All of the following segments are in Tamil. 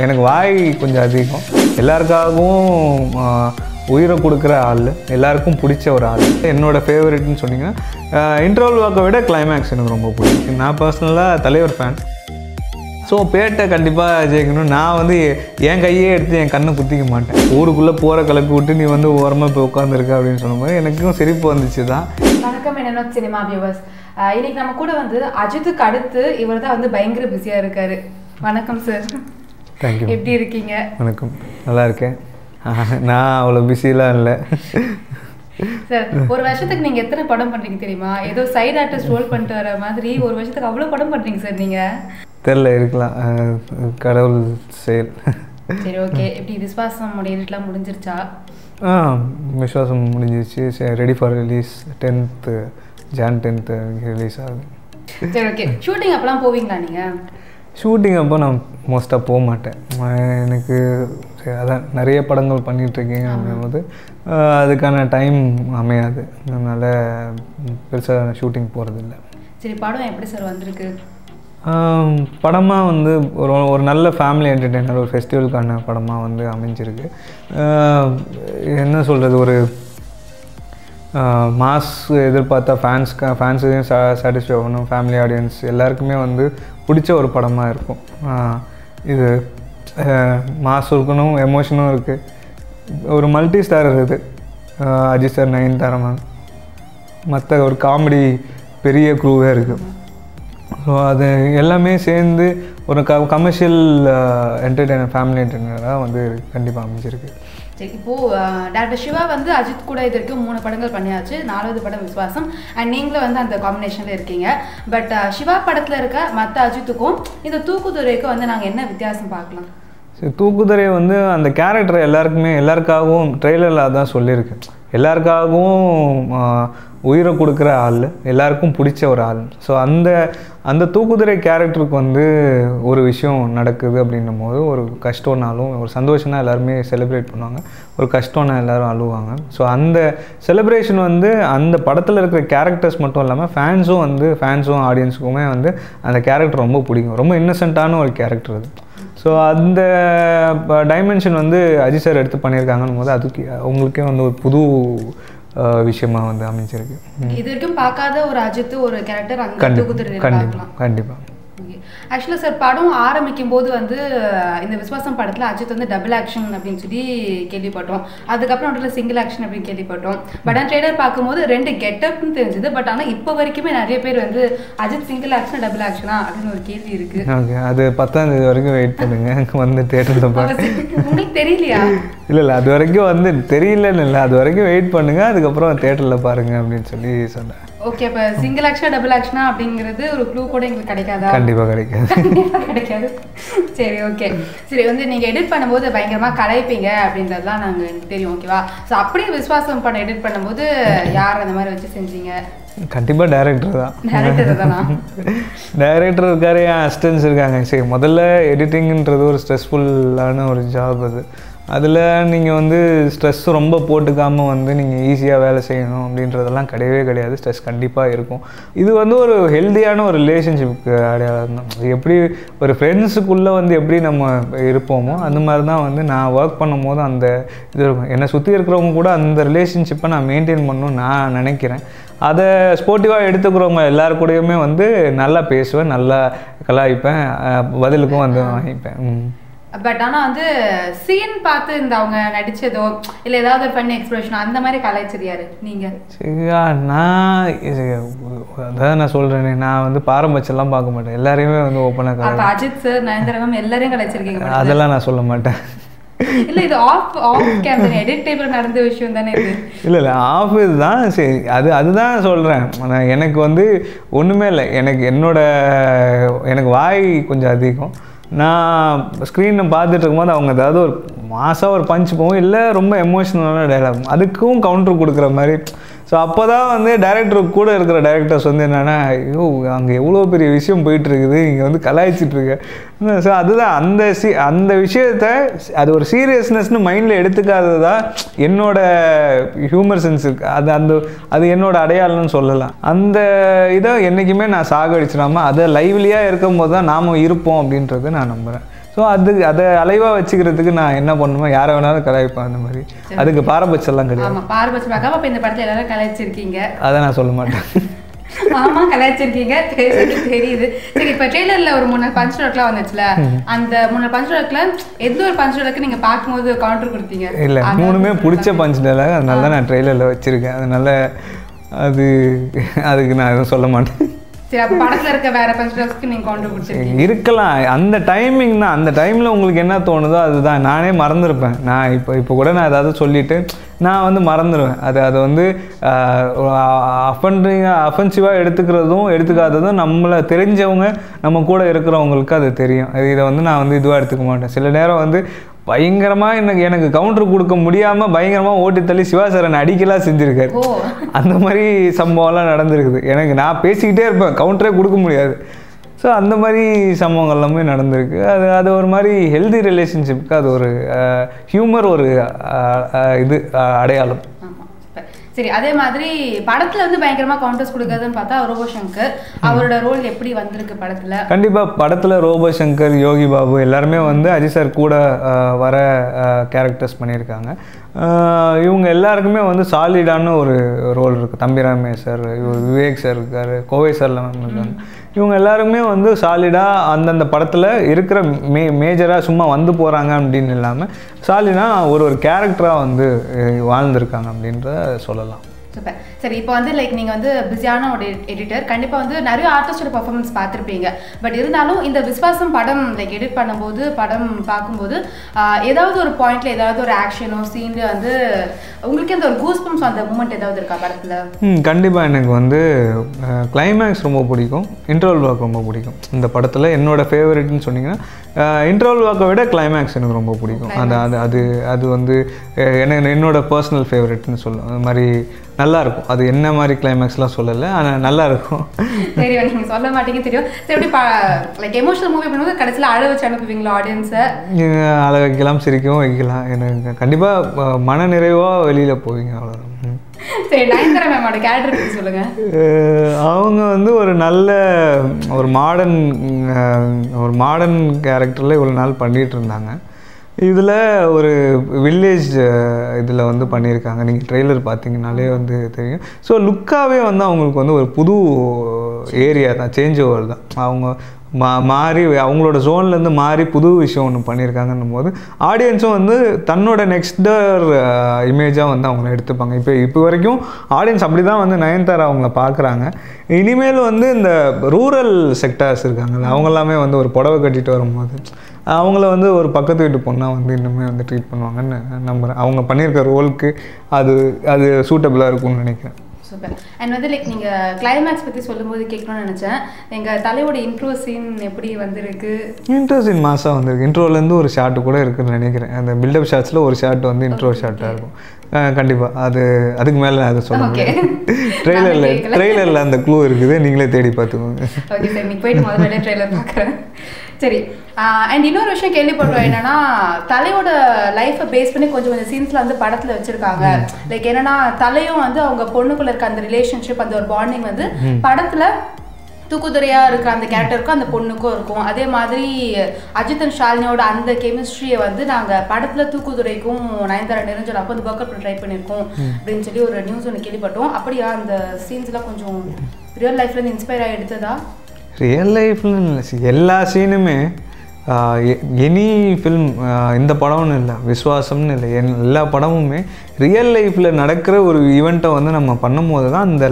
எனக்கு வாய் கொஞ்சம் அதிகம். எல்லாருக்காகவும் உயிரை கொடுக்குற ஆள், எல்லாருக்கும் பிடிச்ச ஒரு ஆள். என்னோடய ஃபேவரெட்னு சொன்னீங்கன்னா இன்டர்வல் வாக்கை விட கிளைமேக்ஸ் எனக்கு ரொம்ப பிடிக்கும். நான் பர்சனலாக தலைவர் ஃபேன். ஸோ பேட்டை கண்டிப்பாக ஜெயிக்கணும். நான் வந்து என் கையே எடுத்து என் கண்ணை குத்திக்க மாட்டேன். ஊருக்குள்ளே போகிற கிளப்பி விட்டு நீ வந்து ஓரமாக போய் உட்காந்துருக்க அப்படின்னு சொல்லும்போது எனக்கும் சிரிப்பு வந்துச்சு தான். வணக்கம் என்னோட சினிமா வியூவர்ஸ். இன்னைக்கு நம்ம கூட வந்து அஜித்துக்கு அடுத்து இவர் தான் வந்து பயங்கர பிஸியாக இருக்காரு. வணக்கம் சார். தேங்க்யூ. எப்படி இருக்கீங்க? வணக்கம், நல்லா இருக்கேன். நான் அவ்வளோ பிஸிலாம் இல்லை சார். ஒரு வருஷத்துக்கு நீங்கள் எத்தனை படம் பண்ணுறீங்க தெரியுமா? ஏதோ சைட் ஆர்டிஸ்ட் ரோல் பண்ணிட்டு வர மாதிரி ஒரு வருஷத்துக்கு அவ்வளோ படம் பண்ணுறீங்க சார் நீங்கள். தெரில, இருக்கலாம், கடவுள் செயல். சரி, ஓகே. எப்படி விஸ்வாசம் எடிட்லாம் முடிஞ்சிருச்சா? விஸ்வாசம் முடிஞ்சிருச்சு. Ready for release. 10th Jan 10th release ஆகுது. சரி, ஓகே. ஷூட்டிங் அப்போலாம் போவீங்களா நீங்கள்? ஷூட்டிங் அப்போ நான் மோஸ்ட்டாக போக மாட்டேன். எனக்கு அதான் நிறைய படங்கள் பண்ணிகிட்ருக்கீங்க அப்படிங்கும்போது அதுக்கான டைம் அமையாது. அதனால் பெருசாக ஷூட்டிங் போகிறதில்ல. சரி, படம் எப்படி சார் வந்திருக்கு? படமாக வந்து ஒரு நல்ல ஃபேமிலி என்டர்டெய்னர், ஒரு ஃபெஸ்டிவலுக்கான படமாக வந்து அமைஞ்சிருக்கு. என்ன சொல்கிறது, ஒரு மாஸ் எதிர்பார்த்தா ஃபேன்ஸையும் சாட்டிஸ்ஃபை ஆகணும், ஃபேமிலி ஆடியன்ஸ் எல்லாருக்குமே வந்து பிடிச்ச ஒரு படமாக இருக்கும். இது மாஸ் இருக்கணும், எமோஷனும் இருக்குது. ஒரு மல்டி ஸ்டார் இருக்குது, அஜித் சார், நயன்தாரா மேம், மற்ற ஒரு காமெடி பெரிய க்ரூவே இருக்குது. ஸோ அது எல்லாமே சேர்ந்து ஒரு கமர்ஷியல் என்டர்டெய்னர், ஃபேமிலி என்டர்டெய்னராக வந்து கண்டிப்பாக அமைஞ்சிருக்கு. சரி, இப்போது டாக்டர் சிவா வந்து அஜித் கூட இது வரைக்கும் 3 படங்கள் பண்ணியாச்சு. 4வது படம் விஸ்வாசம். அண்ட் நீங்களும் வந்து அந்த காம்பினேஷனில் இருக்கீங்க. பட் சிவா படத்தில் இருக்க மற்ற அஜித்துக்கும் இந்த தூக்குதுறைக்கும் வந்து நாங்கள் என்ன வித்தியாசம் பார்க்கலாம்? சரி, தூக்குதுறை வந்து அந்த கேரக்டர் எல்லாருக்காகவும் ட்ரெய்லரில் அதான் சொல்லியிருக்கு. எல்லாருக்காகவும் உயிரை கொடுக்குற ஆள், எல்லாருக்கும் பிடிச்ச ஒரு ஆள். ஸோ அந்த தூக்குதுறை கேரக்டருக்கு வந்து ஒரு விஷயம் நடக்குது அப்படின்னும் போது ஒரு கஷ்டம்னாலும் ஒரு சந்தோஷம்னா எல்லாருமே செலிப்ரேட் பண்ணுவாங்க, ஒரு கஷ்டம்னா எல்லோரும் அழுவாங்க. ஸோ அந்த செலிப்ரேஷன் வந்து அந்த படத்தில் இருக்கிற கேரக்டர்ஸ் மட்டும் இல்லாமல் ஃபேன்ஸும் ஆடியன்ஸுக்குமே வந்து அந்த கேரக்டர் ரொம்ப பிடிக்கும். ரொம்ப இன்னசென்ட்டான ஒரு கேரக்டர் அது. ஸோ அந்த டைமென்ஷன் வந்து அஜித் சார் எடுத்து பண்ணியிருக்காங்கன்னு போது அதுக்கு அவங்களுக்கே வந்து ஒரு புது விஷயமா வந்து அமைஞ்சிருக்கு. இது வரைக்கும் பார்க்காத ஒரு அஜித் ஒரு கேரக்டர் அங்கே தூக்குதுறை கண்டிப்பாக. ஆக்சுவலாக சார், படம் ஆரம்பிக்கும் போது வந்து இந்த விஸ்வாசம் படத்தில் அஜித் வந்து டபுள் ஆக்ஷன் அப்படின்னு சொல்லி கேள்விப்பட்டோம். அதுக்கப்புறம் அதில் சிங்கிள் ஆக்ஷன் அப்படின்னு கேள்விப்பட்டோம். பட் ஆனால் ட்ரெய்லர் பார்க்கும்போது 2 கெட்டப்னு தெரிஞ்சுது. பட் ஆனால் இப்போ வரைக்குமே நிறைய பேர் வந்து அஜித் சிங்கிள் ஆக்ஷன் டபுள் ஆக்ஷனா அப்படின்னு ஒரு கேள்வி இருக்கு. ஓகே, அது 10ஆம் தேதி வரைக்கும் வெயிட் பண்ணுங்க, வந்து தேட்டரில் பாருங்க. உங்களுக்கு தெரியலையா? இல்லை, அது வரைக்கும் வந்து தெரியலன்னு இல்லை, அது வரைக்கும் வெயிட் பண்ணுங்க, அதுக்கப்புறம் தேட்டரில் பாருங்க அப்படின்னு சொல்லி சொன்னேன். ஓகே, இப்போ சிங்கிள் ஆக்ஷனா டபுள் ஆக்ஷனா அப்படிங்கிறது ஒரு க்ளூ கூட எங்களுக்கு கிடைக்காதா? கண்டிப்பாக கிடைக்காது. சரி, ஓகே. சரி, வந்து நீங்கள் எடிட் பண்ணும்போது பயங்கரமாக கலாய்ப்பீங்க அப்படின்றதுலாம் நாங்கள் தெரியும், ஓகேவா? ஸோ அப்படியே விஸ்வாசம் படம் எடிட் பண்ணும்போது யார் அந்த மாதிரி வச்சு செஞ்சீங்க? கண்டிப்பாக டைரக்டர் தான். டைரக்டர் இருக்காரு, என் அசிஸ்டன்ஸ் இருக்காங்க. சரி, முதல்ல எடிட்டிங்கிறது ஒரு ஸ்ட்ரெஸ்ஃபுல்லான ஒரு ஜாப் அது. அதில் நீங்கள் வந்து ஸ்ட்ரெஸ் ரொம்ப போட்டுக்காமல் வந்து நீங்கள் ஈஸியாக வேலை செய்யணும் அப்படின்றதெல்லாம் கிடையாது. ஸ்ட்ரெஸ் கண்டிப்பாக இருக்கும். இது வந்து ஒரு ஹெல்த்தியான ஒரு ரிலேஷன்ஷிப்புக்கு அடையாளம் தான். எப்படி ஒரு ஃப்ரெண்ட்ஸுக்குள்ளே வந்து எப்படி நம்ம இருப்போமோ அந்த மாதிரி தான் வந்து நான் ஒர்க் பண்ணும் போது அந்த இது இருக்கும். என்னை சுற்றி இருக்கிறவங்க கூட அந்த ரிலேஷன்ஷிப்பை நான் மெயின்டைன் பண்ணணும்னு நான் நினைக்கிறேன். அதை ஸ்போர்ட்டிவாக எடுத்துக்கிறவங்க எல்லாரு கூடயுமே வந்து நல்லா பேசுவேன், நல்லா கலாய்ப்பேன், பதிலுக்கும் வந்து வாங்கிப்பேன். பட் ஆனால் வந்து சீன் பார்த்து இந்த அவங்க நடித்ததோ இல்லை ஏதாவது ஒரு பண்ணி எக்ஸ்பிரஷனோ அந்த மாதிரி கலாய்ச்சது யாரு? நீங்கள்? சரியா, நான் அதான் நான் சொல்கிறேனே, நான் வந்து பாரம்பரியம்லாம் பார்க்க மாட்டேன், எல்லாரையுமே வந்து ஓப்பனாக அஜித் சார், நயன்தாரா மேம் எல்லாரையும் கலாய்ச்சிருக்கீங்க. அதெல்லாம் நான் சொல்ல மாட்டேன். இல்லை, இது ஆஃப் கேமரா எடிட் டேபிள் நடந்த விஷயம் தானே இது? இல்லை, ஆஃப் இதுதான். சரி, அதுதான் சொல்கிறேன். எனக்கு வந்து ஒன்றுமே இல்லை. எனக்கு வாய் கொஞ்சம் அதிகம். நான் ஸ்க்ரீனை பார்த்துட்டு இருக்கும்போது அவங்க ஏதாவது ஒரு மாசாக ஒரு பஞ்ச் போகும், இல்லை ரொம்ப எமோஷ்னலான டைலாக், அதுக்கும் கவுண்டர் கொடுக்குற மாதிரி. ஸோ அப்போ தான் வந்து டைரக்டருக்கு கூட இருக்கிற டைரக்டர்ஸ் வந்து என்னென்னா, ஐயோ அங்கே எவ்வளோ பெரிய விஷயம் போயிட்டுருக்குது, இங்கே வந்து கலாய்ச்சிட்ருக்க. ஸோ அதுதான் அந்த விஷயத்தை அது ஒரு சீரியஸ்னஸ்னு மைண்டில் எடுத்துக்காதது தான் என்னோடய ஹியூமர் சென்ஸ் இருக்குது. அது என்னோடய அடையாளம்னு சொல்லலாம். அந்த இதை என்றைக்குமே நான் சாகடிச்சிடாமல் அதை லைவ்லியாக இருக்கும்போது தான் நாம் இருப்போம் அப்படின்றத நான் நம்புகிறேன். ஸோ அதை அலைவாக வச்சுக்கிறதுக்கு நான் என்ன பண்ணுவேன், யாரை வேணாலும் கலாய்ப்பேன் அந்த மாதிரி. அதுக்கு பாரபட்சம்லாம் கிடையாது. ஆமாம், பாரபட்சம் பார்க்காம இப்போ இந்த படத்தில் எல்லாரும் கலாய்ச்சிருக்கீங்க. அதை நான் சொல்ல மாட்டேன். ஆமாம், கலாய்ச்சிருக்கீங்க, தெரியுது. சரி, இப்போ ட்ரெய்லரில் ஒரு 3 பஞ்ச் டயலாக்லாம் வந்துச்சுல, அந்த 3 பஞ்ச் டயலாக்ல எந்த ஒரு பஞ்ச் டயலாக் நீங்கள் பார்க்கும்போது கவுண்டர் கொடுத்தீங்க? இல்லை, 3மே பிடிச்ச பஞ்ச் டயலாக், அதனால தான் நான் ட்ரெய்லரில் வச்சுருக்கேன். அதனால அதுக்கு நான் எதுவும் சொல்ல மாட்டேன். சரி, அப்போ படத்தில் இருக்க வேற பஞ்ச் டயலாக்ஸ்க்கு நீங்கள் கவுண்டர் கொடுத்துருக்கீங்க? இருக்கலாம், அந்த டைமிங் தான். அந்த டைமில் உங்களுக்கு என்ன தோணுதோ அதுதான். நானே மறந்துருப்பேன். நான் இப்போ கூட நான் ஏதாவது சொல்லிவிட்டு நான் மறந்துடுவேன். அதை அஃபென்சிவாக எடுத்துக்காததும் நம்மளை தெரிஞ்சவங்க, நம்ம கூட இருக்கிறவங்களுக்கு அது தெரியும். இதை நான் இதுவாக எடுத்துக்க மாட்டேன். சில நேரம் பயங்கரமாக எனக்கு கவுண்டர் கொடுக்க முடியாமல் பயங்கரமாக ஓட்டி தள்ளி சிவாசரன் அடிக்கலாம் செஞ்சுருக்காரு. அந்த மாதிரி சம்பவம்லாம் நடந்திருக்குது. நான் பேசிக்கிட்டே இருப்பேன், கவுண்டரே கொடுக்க முடியாது. ஸோ அந்த மாதிரி சம்பவங்கள் எல்லாமே நடந்திருக்கு. அது ஒரு மாதிரி ஹெல்தி ரிலேஷன்ஷிப்புக்கு அது ஒரு ஹியூமர், ஒரு அடையாளம். சரி, அதே மாதிரி படத்தில் பயங்கரமாக கவுண்டர்ஸ் கொடுக்குறதுன்னு பார்த்தா ரோபோ சங்கர், அவரோட ரோல் எப்படி வந்திருக்கு படத்தில்? கண்டிப்பாக படத்தில் ரோபோ சங்கர், யோகி பாபு எல்லாருமே அஜித் சார் கூட வர கேரக்டர்ஸ் பண்ணியிருக்காங்க. இவங்க எல்லாருக்குமே சாலிடான ஒரு ரோல் இருக்குது. தம்பிராமே சார், விவேக் சார் இருக்கார், கோவை சார்லாம் இருக்காங்க. இவங்க எல்லாருமே சாலிடாக அந்தந்த படத்தில் இருக்கிற மேஜராக சும்மா போகிறாங்க அப்படின்னு இல்லாமல் சாலிடாக ஒரு கேரக்டராக வாழ்ந்திருக்காங்க அப்படின்றத சொல்லலாம். சூப்பர். சரி, இப்போ லைக் நீங்கள் பிஸியான ஒரு எடிட்டர், கண்டிப்பாக நிறைய ஆர்டிஸ்டோட பர்ஃபார்மன்ஸ் பார்த்துருப்பீங்க. பட் இருந்தாலும் இந்த விஸ்வாசம் படம் எடிட் பண்ணும்போது, படம் பார்க்கும்போது ஏதாவது ஒரு பாயிண்ட்ல ஏதாவது ஒரு ஆக்ஷனோ சீன்ல உங்களுக்கு அந்த ஒரு கூஸ் பம்ப்ஸ் அந்த மூமெண்ட் ஏதாவது இருக்கா படத்தில்? கண்டிப்பாக எனக்கு கிளைமேக்ஸ் ரொம்ப பிடிக்கும், இன்டர்வல் வாக் ரொம்ப பிடிக்கும். இந்த படத்தில் என்னோட ஃபேவரட்னு சொன்னீங்கன்னா இன்டர்வல் வாக்கை விட கிளைமேக்ஸ் எனக்கு ரொம்ப பிடிக்கும். அது என்னோட பர்சனல் ஃபேவரட்னு சொல்லுவேன். அது மாதிரி நல்லாயிருக்கும். அது என்ன மாதிரி கிளைமேக்ஸ்லாம் சொல்லலை, ஆனால் நல்லாயிருக்கும். தெரியும், நீங்கள் சொல்ல மாட்டீங்க தெரியும். சரி, லைக் எமோஷனல் மூவி பண்ணும்போது கடைசியில் அழ வச்சு அனுப்புவீங்களா ஆடியன்ஸை? அழ வைக்கலாம், சிரிக்கவும் வைக்கலாம். எனக்கு கண்டிப்பாக மன நிறைவாக வெளியில் போவீங்க, அவ்வளோதான். சரி, நயன்தாரா மேமோட கேரக்டர் பற்றி சொல்லுங்கள். அவங்க ஒரு நல்ல ஒரு மாடர்ன் கேரக்டரில் இவ்வளோ நாள் பண்ணிகிட்டு இருந்தாங்க. இதில் ஒரு வில்லேஜ் இதில் பண்ணியிருக்காங்க. நீங்கள் ட்ரெய்லர் பார்த்தீங்கனாலே தெரியும். ஸோ லுக்காகவே அவங்களுக்கு ஒரு புது ஏரியா தான், சேஞ்ச் ஓவர் தான். அவங்க மாறி அவங்களோட ஜோன்லேருந்து மாறி புது விஷயம் ஒன்று பண்ணியிருக்காங்கன்னும் போது ஆடியன்ஸும் தன்னோட நெக்ஸ்டர் இமேஜாக அவங்கள எடுத்துப்பாங்க. இப்போ வரைக்கும் ஆடியன்ஸ் அப்படி தான் நயன்தாரா அவங்கள பார்க்குறாங்க. இனிமேல் இந்த ரூரல் செக்டார்ஸ் இருக்காங்கல்ல, அவங்க எல்லாமே ஒரு புடவை கட்டிட்டு வரும்போது அவங்கள ஒரு பக்கத்து வீட்டு பொண்ணாக இன்னுமே ட்ரீட் பண்ணுவாங்கன்னு நம்புகிறேன். அவங்க பண்ணியிருக்க ரோலுக்கு அது சூட்டபிளாக இருக்கும்னு நினைக்கிறேன். சூப்பர். அண்ட் லைக் நீங்கள் கிளைமேக்ஸ் பற்றி சொல்லும்போது கேட்கணும்னு நினச்சேன். எங்கள் தலையோட இன்ட்ரோ சீன் எப்படி வந்திருக்கு? இன்ட்ரோ சீன் மாசாக வந்திருக்கு. இன்ட்ரோலேருந்து ஒரு ஷாட்டு கூட இருக்குதுன்னு நினைக்கிறேன். அந்த பில்டப் ஷாட்ஸில் ஒரு ஷாட் இன்ட்ரோ ஷாட்டாக இருக்கும். கண்டிப்பாக அதுக்கு மேலே நான் அதை சொல்ல முடியும். ட்ரெய்லரில் அந்த க்ளூ இருக்குது, நீங்களே தேடி பார்த்துக்கோங்க. ஓகே சார், நீங்கள் போயிட்டு முதல்ல ட்ரெய்லர் பார்க்குறேன். சரி, அண்ட் இன்னொரு விஷயம் கேள்விப்பட்டோம் என்னன்னா, தலையோட லைஃப்பை பேஸ் பண்ணி கொஞ்சம் சீன்ஸ்ல படத்துல வச்சிருக்காங்க. லைக் என்னன்னா, தலையும் அவங்க பொண்ணுக்குள்ள இருக்க அந்த ரிலேஷன்ஷிப், அந்த ஒரு பாண்டிங் படத்துல தூக்குதுறையா இருக்கிற அந்த கேரக்டருக்கும் அந்த பொண்ணுக்கும் இருக்கும். அதே மாதிரி அஜித் அண்ட் ஷாலினியோட அந்த கெமிஸ்ட்ரியை நாங்கள் படத்தில் தூக்குதுறைக்கும் நயன்தாரா நிரஞ்சன் அப்போ ஒர்க் அவுட் ட்ரை பண்ணியிருக்கோம் அப்படின்னு சொல்லி ஒரு நியூஸ் ஒன்று கேள்விப்பட்டோம். அப்படியா அந்த சீன்ஸ்லாம் கொஞ்சம் ரியல் லைஃப்லேருந்து இன்ஸ்பயர் ஆகி எடுத்ததா? ரியல் லைஃப்ல எல்லா சீனுமே எனி ஃபில்ம், இந்த படம்னு இல்லை, விஸ்வாசம்னு இல்லை, எல்லா படமுமே ரியல் லைஃப்பில் நடக்கிற ஒரு ஈவெண்ட்டை நம்ம பண்ணும்போது தான் அந்த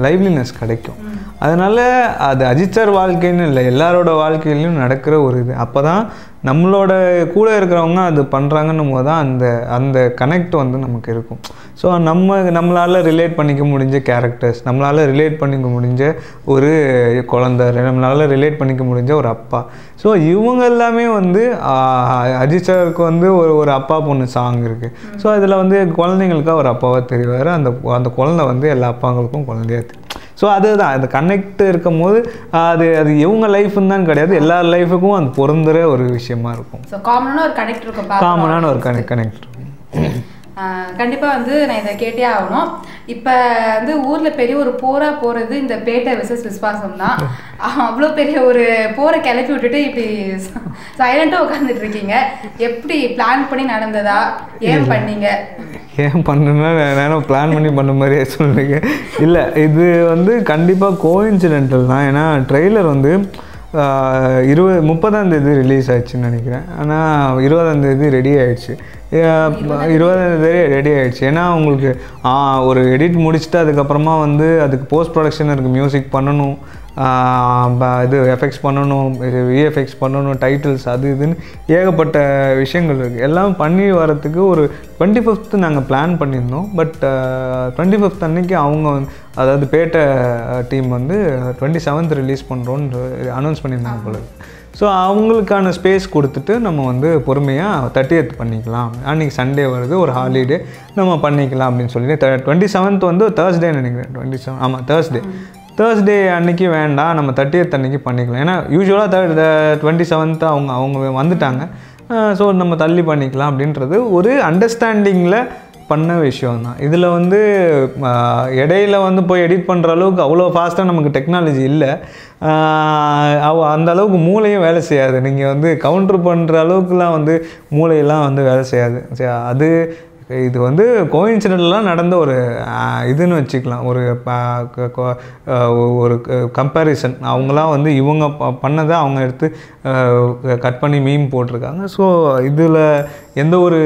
லைவ்லினஸ் கிடைக்கும். அதனால் அது அஜித் சார் வாழ்க்கைன்னு இல்லை, எல்லாரோட வாழ்க்கையிலையும் நடக்கிற ஒரு இது. அப்போ தான் நம்மளோட கூட இருக்கிறவங்க அது பண்ணுறாங்கன்னும் போது தான் அந்த கனெக்ட் நமக்கு இருக்கும். ஸோ நம்மளால் ரிலேட் பண்ணிக்க முடிஞ்ச கேரக்டர்ஸ், நம்மளால் ரிலேட் பண்ணிக்க முடிஞ்ச ஒரு குழந்தை, நம்மளால் ரிலேட் பண்ணிக்க முடிஞ்ச ஒரு அப்பா. ஸோ இவங்க எல்லாமே அஜித் சாருக்கு ஒரு அப்பா பொண்ணு சாங் இருக்குது. ஸோ அதில் குழந்தைங்களுக்காக ஒரு அப்பாவாக தெரிவார். அந்த குழந்தை எல்லா அப்பாங்களுக்கும் குழந்தையாக தெரியும். ஸோ அதுதான் அந்த கனெக்ட் இருக்கும் போது அது இவங்க லைஃப்னு தான் கிடையாது, எல்லா லைஃபுக்கும் அது பொருந்துகிற ஒரு விஷயமா இருக்கும். காமனான ஒரு கனெக்ட் இருக்கும். காமனான ஒரு கனெக்ட் இருக்கும். கண்டிப்பாக வந்து நான் இதை கேட்டே ஆகணும். இப்போ வந்து ஊரில் பெரிய ஒரு போராக போகிறது இந்த பேட்டை விசஸ் விஸ்வாசம் தான். அவ்வளோ பெரிய ஒரு போரை கிளப்பி விட்டுட்டு இப்படி சைலண்ட்டாக உட்காந்துட்டு இருக்கீங்க. எப்படி பிளான் பண்ணி நடந்ததா, ஏன் பண்ணீங்க? ஏன் பண்ணணும்னா நானும் பிளான் பண்ணி பண்ண மாதிரியே சொல்கிறீங்க. இல்லை, இது வந்து கண்டிப்பாக கோஇன்சிடென்டல் தான். ஏன்னா ட்ரெய்லர் வந்து 30ஆம் தேதி ரிலீஸ் ஆயிடுச்சுன்னு நினைக்கிறேன். ஆனால் 20ஆம் தேதி ரெடி ஆகிடுச்சு. 20ஆம் தேதி ரெடி ஆகிடுச்சு. ஏன்னா உங்களுக்கு ஒரு எடிட் முடிச்சுட்டு அதுக்கப்புறமா வந்து அதுக்கு போஸ்ட் ப்ரொடக்ஷன் இருக்குது, மியூசிக் பண்ணணும், இது எஃபெக்ட்ஸ் பண்ணணும், விஎஃப்எக்ஸ் பண்ணணும், டைட்டில்ஸ் அது இதுன்னு ஏகப்பட்ட விஷயங்கள் இருக்குது. எல்லாம் பண்ணி வரத்துக்கு ஒரு 25th நாங்கள் பிளான் பண்ணியிருந்தோம். பட் 25th அன்னைக்கு அவங்க அதாவது பேட்டை டீம் வந்து 27th ரிலீஸ் பண்ணுறோன்னு அனௌன்ஸ் பண்ணியிருந்தாங்க போல. ஸோ அவங்களுக்கான ஸ்பேஸ் கொடுத்துட்டு நம்ம வந்து பொறுமையாக 30th பண்ணிக்கலாம், அன்றைக்கி சண்டே வருது, ஒரு ஹாலிடே, நம்ம பண்ணிக்கலாம் அப்படின்னு சொல்லிட்டு 27th வந்து தேர்ஸ்டே நினைக்கிறேன். 27 ஆமாம் தேர்ஸ்டே அன்றைக்கி வேண்டாம், நம்ம 30th அன்றைக்கி பண்ணிக்கலாம். ஏன்னா யூஸ்வலாக 27th அவங்க வந்துட்டாங்க. ஸோ நம்ம தள்ளி பண்ணிக்கலாம் அப்படின்றது ஒரு அண்டர்ஸ்டாண்டிங்கில் பண்ண விஷயம் தான். இதில் வந்து இடையில வந்து போய் எடிட் பண்ணுற அளவுக்கு அவ்வளோ ஃபாஸ்ட்டாக நமக்கு டெக்னாலஜி இல்லை. அந்த அளவுக்கு மூளையும் வேலை செய்யாது. நீங்கள் வந்து கவுண்ட்ரு பண்ணுற அளவுக்குலாம் வந்து மூளையெல்லாம் வந்து வேலை செய்யாது. அது இது வந்து கோஇன்சிடென்டலாக நடந்த ஒரு இதுன்னு வச்சுக்கலாம். ஒரு கம்பேரிசன். அவங்களாம் வந்து இவங்க பண்ணதை அவங்க எடுத்து கட் பண்ணி மீம் போட்டிருக்காங்க. ஸோ இதில் எந்த ஒரு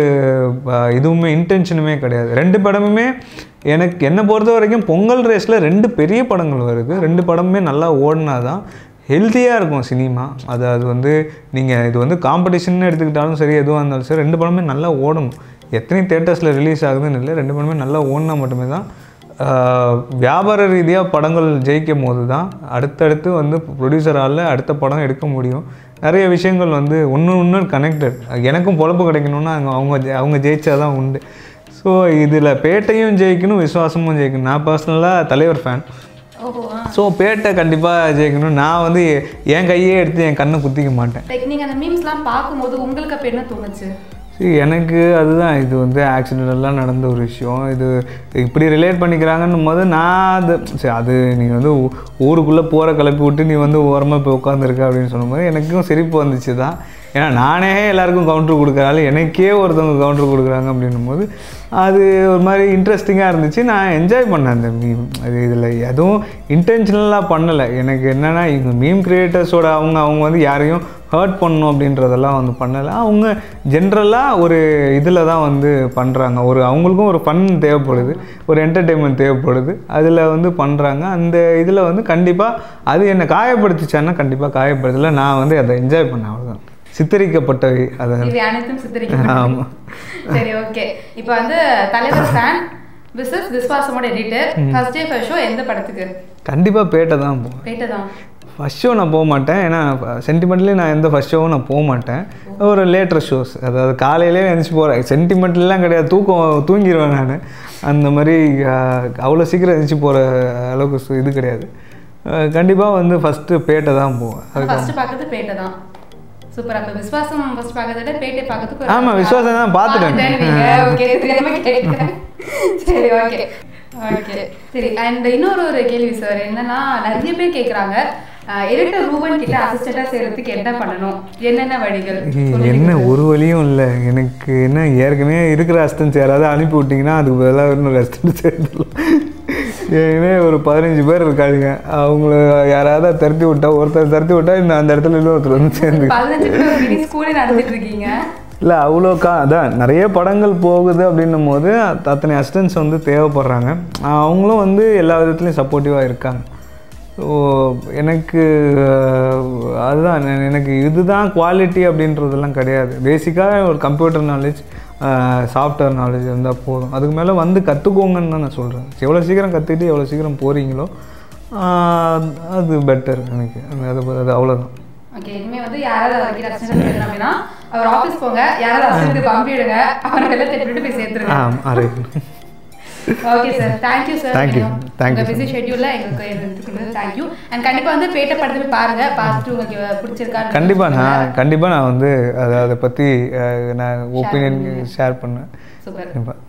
இதுவுமே இன்டென்ஷனுமே கிடையாது. 2 படமுமே என்னை பொறுத்த வரைக்கும் பொங்கல் ரேஸில் 2 பெரிய படங்கள் வருது. 2 படமுமே நல்லா ஓடினா தான் ஹெல்த்தியாக இருக்கும் சினிமா. அது வந்து நீங்கள் இது வந்து காம்படிஷன் எடுத்துக்கிட்டாலும் சரி, எதுவாக இருந்தாலும் சரி, 2 படமே நல்லா ஓடணும். எத்தனை தியேட்டர்ஸில் ரிலீஸ் ஆகுதுன்னு இல்லை, 2 படமே நல்லா ஓடினா மட்டுமே தான் வியாபார ரீதியாக படங்கள் ஜெயிக்கும் போது தான் அடுத்தடுத்து வந்து ப்ரொடியூசரால் அடுத்த படம் எடுக்க முடியும். நிறைய விஷயங்கள் வந்து ஒன்று கனெக்டட். எனக்கும் பொழப்பு கிடைக்கணும்னா அவங்க ஜெயிச்சா தான் உண்டு. ஸோ இதில் பேட்டையும் ஜெயிக்கணும், விஸ்வாசமும் ஜெயிக்கணும். நான் பர்சனலாக தலைவர் ஃபேன். ஸோ பேட்டை கண்டிப்பாக ஜெயிக்கணும். நான் வந்து என் கையே எடுத்து என் கண்ணை குத்திக்க மாட்டேன். நீங்கள் அந்த மீம்ஸ்லாம் பார்க்கும்போது உங்களுக்கு அப்போ என்ன தோணுச்சு? எனக்கு அதுதான், இது வந்து ஆக்சிடென்டெல்லாம் நடந்த ஒரு விஷயம். இது இப்படி ரிலேட் பண்ணிக்கிறாங்கன்னும் போது நான் அது நீங்கள் வந்து ஊருக்குள்ளே போகிற கிளப்பி விட்டு நீ வந்து ஓரமாக போய் உட்காந்துருக்க அப்படின்னு சொல்லும்போது எனக்கும் சிரிப்பு வந்துச்சு தான். ஏன்னா நானே எல்லாருக்கும் கவுண்டர் கொடுக்குறாள், எனக்கே ஒருத்தவங்க கவுண்டர் கொடுக்குறாங்க அப்படின்னும் போது அது ஒரு மாதிரி இன்ட்ரெஸ்டிங்காக இருந்துச்சு. நான் என்ஜாய் பண்ணேன் அந்த மீம். அது இதில் எதுவும் இன்டென்ஷனலாக பண்ணலை. எனக்கு என்னென்னா இவங்க மீம் கிரியேட்டர்ஸோட அவங்க வந்து யாரையும் ஹர்ட் பண்ணணும் அப்படின்றதெல்லாம் வந்து பண்ணலை. அவங்க ஜென்ரலாக ஒரு இதில் தான் வந்து பண்ணுறாங்க. அவங்களுக்கும் ஒரு ஃபன் தேவைப்படுது, ஒரு என்டர்டெயின்மெண்ட் தேவைப்படுது, அதில் வந்து பண்ணுறாங்க. அந்த இதில் வந்து கண்டிப்பாக அது என்னை காயப்படுத்திச்சான்னா கண்டிப்பாக காயப்படுத்தலை. நான் வந்து அதை என்ஜாய் பண்ணேன், அவ்வளோதான். சித்தரிக்கப்பட்டவை அது அனைத்தும் சித்தரிக்கப்பட்டவை. ஆமாம், சரி, ஓகே. இப்போ வந்து தலைவர் ஃபேன் விசஸ் விஸ்வாசமோட editor, first day first show எந்த படத்துக்கு? கண்டிப்பாக பேட்டை தான் போவேன். பேட்டை தான். ஃபஸ்ட் ஷோ நான் போக மாட்டேன். ஏன்னா சென்டிமெண்ட்லி நான் எந்த ஃபஸ்ட் ஷோவும் நான் போக மாட்டேன். ஒரு லேட்டர் ஷோஸ், அதாவது காலையிலே எழுந்துச்சி போகிறேன். சென்டிமெண்ட்லாம் கிடையாது, தூங்கிடுவேன் நான். அந்த மாதிரி அவ்வளோ சீக்கிரம் எழுந்துச்சி போகிற அளவுக்கு இது கிடையாது. கண்டிப்பாக வந்து ஃபஸ்ட்டு பேட்டை தான் போவேன். ஃபஸ்ட்டு பார்க்குறது பேட்டை தான். சூப்பர். அப்ப விஸ்வாசம் ஃபர்ஸ்ட் பார்க்கறத பேட்டை பார்க்கிறதுக்கு ஆமா, விஸ்வாசம் தான் பார்த்துட்டேன். ஓகே, தெரியாம கேட்டேன். சரி, ஓகே ஓகே, சரி. அண்ட் இன்னொரு கேள்வி சார், என்னன்னா நிறைய பேர் கேட்குறாங்க, எடிட்டர் ரூபன் கிட்ட அசிஸ்டண்டா சேர்றதுக்கு என்ன பண்ணணும், என்னென்ன வழிகள்? என்ன ஒரு வழியும் இல்லை எனக்கு. என்ன ஏற்கனவே இருக்கிற அசிஸ்டன்ஸ் யாராவது அனுப்பி விட்டிங்கன்னா அதுக்கு பதிலாக இன்னொரு அசிஸ்டன்ட் சேர்த்துடலாம். ஏன்னா ஒரு 15 பேர் இருக்காதுங்க. அவங்கள யாராவது தரத்தி விட்டா, ஒருத்தர் தரத்தி விட்டா இன்னும் அந்த இடத்துல இன்னொருத்தர் வந்து சேர்ந்து 15 பேர் ஸ்கூலே நடந்துட்டு இருக்கீங்க. இல்லை அவ்வளோக்கா அதான் நிறைய படங்கள் போகுது அப்படின்னும் போது அத்தனை அசிஸ்டன்ஸ் வந்து தேவைப்படுறாங்க. அவங்களும் வந்து எல்லா விதத்துலையும் சப்போர்ட்டிவாக இருக்காங்க. ஸோ எனக்கு அதுதான், எனக்கு இதுதான் குவாலிட்டி அப்படின்றதெல்லாம் கிடையாது. பேசிக்காக ஒரு கம்ப்யூட்டர் நாலேஜ், சாஃப்ட்வேர் நாலேஜ் இருந்தால் போதும். அதுக்கு மேலே வந்து கற்றுக்கோங்கன்னு தான் நான் சொல்கிறேன். எவ்வளோ சீக்கிரம் கற்றுக்கிட்டு எவ்வளோ சீக்கிரம் போகிறீங்களோ அது பெட்டர் எனக்கு. அது அவ்வளோதான். ஓகே, இனிமே வந்து யாராவது அவர்கிட்ட அசிஸ்டன்ட் வேணும் அப்படின்னா அவர் ஆஃபீஸ் போங்க, யாராவது அசிஸ்டன்ட் அனுப்பிடுங்க, அவரை எல்லாம் தேடிட்டு போய் சேர்த்துருங்க. Okay sir, thank you sir. Thank you. உங்கள் பிஸி ஷெட்யூலில் எங்களுக்கு எடுத்துக்கிறது தேங்க்யூ. அண்ட் கண்டிப்பாக வந்து பேட்டை படத்தை போய் பாருங்கள், பார்த்துட்டு உங்களுக்கு பிடிச்சிருக்கான்னு. கண்டிப்பாக நான் வந்து அதை பற்றி நான் ஒப்பீனியன் ஷேர் பண்ணேன். சூப்பர்.